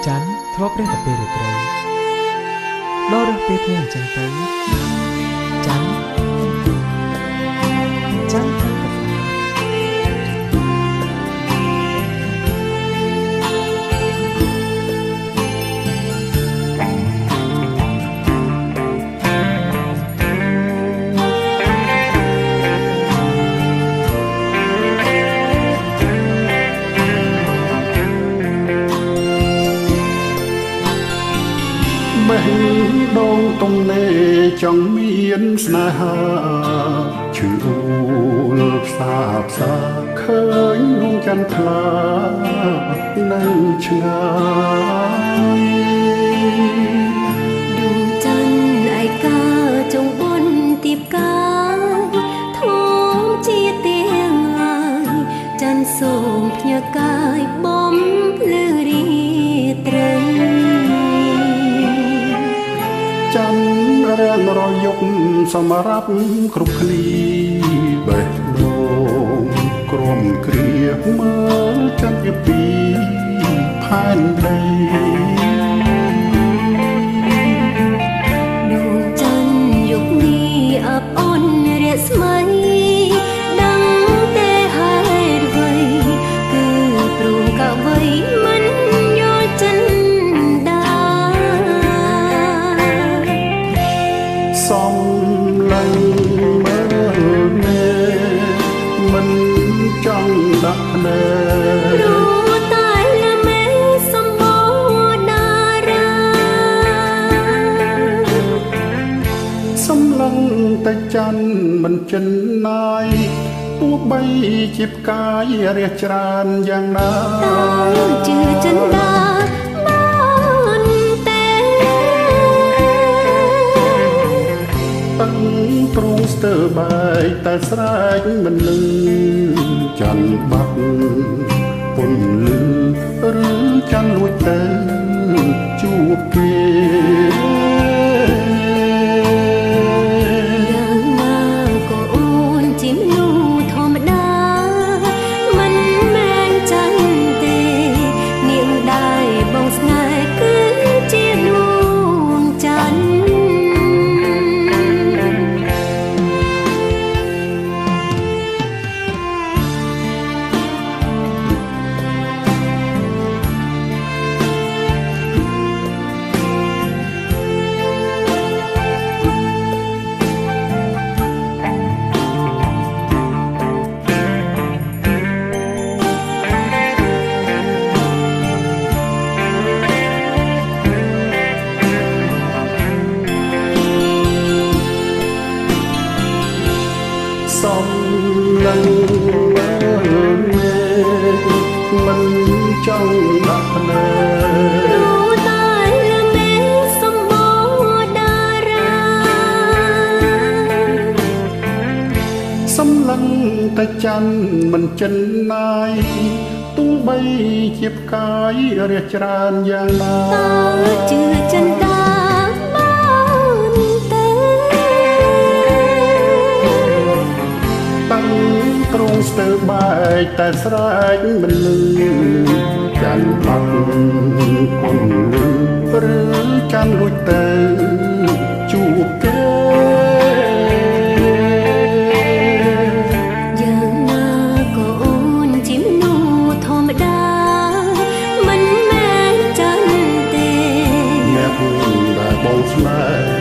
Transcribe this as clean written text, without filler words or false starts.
ច័ន្ទធ្លាប់រះតែពេលរាត្រីដល់រះពេលថ្ងៃអញ្ចឹងទៅច័ន្ទកាហ្វេបេះដូងទំនេរចង់មានស្នេហាឈឺអូលផ្សាផ្សាឃើញនោះចន្ទថ្លានៅឆ្ងាយដួងច័ន្ទឯកាចងបនទៀបកាយធំជាទៀងហើយច័ន្ទសូមភ្ញាក់កាយបំភ្លឺរាត្រីច័ន្ទរានរយុកសម្រាប់គ្រប់គ្នាបេះដូងក្រំគ្រាមើលច័ន្ទជាពីផែនដីដួងច័ន្ទយុគនេះអបអន់រស្មីដឹងតែហេតុអ្វីគឺព្រោះកអ្វីមិនយល់ចិនដាសំឡេងមើលមេមិនចង់ដាក់ភ្នែកព្រោះតែលើមេសម្បូរតារាសំឡឹងតែច័ន្ទមិនចិនណាយទោះបីជាផ្កាយរះច្រើនយ៉ាងណាតើជឿចិនដាបានទេតឹងទ្រូងស្ទើរបែកតែស្រែកមិនលឺច័ន្ទបាត់ពន្លឺឬច័ន្ទលួចទៅជួបគេយ៉ាងណាក៏អូនជាមនុស្សធម្មតាមិនមែនចិនទេនាងដែរបងស្នេហ៍គឺជាដួងច័ន្ទសំឡឹងមើលមេមិនចង់ដាក់ភ្នែកព្រោះតែលើមេសម្បូរតារាសំឡឹងតែច័ន្ទមិនចិនណាយទោះបីជាផ្កាយរះច្រើនយ៉ាងណាតើជឿចិនដាបានទេតាំងទ្រង់ស្ទើរបែកតែស្រែកមិនលឺច័ន្ទបាត់ពន្លឺឬច័ន្ទលួចទៅជួបគេយ៉ាងណាក៏អូនជាមនុស្សធម្មតាមិនមែនចិនទេអ្នកដែលបងស្នេហ៍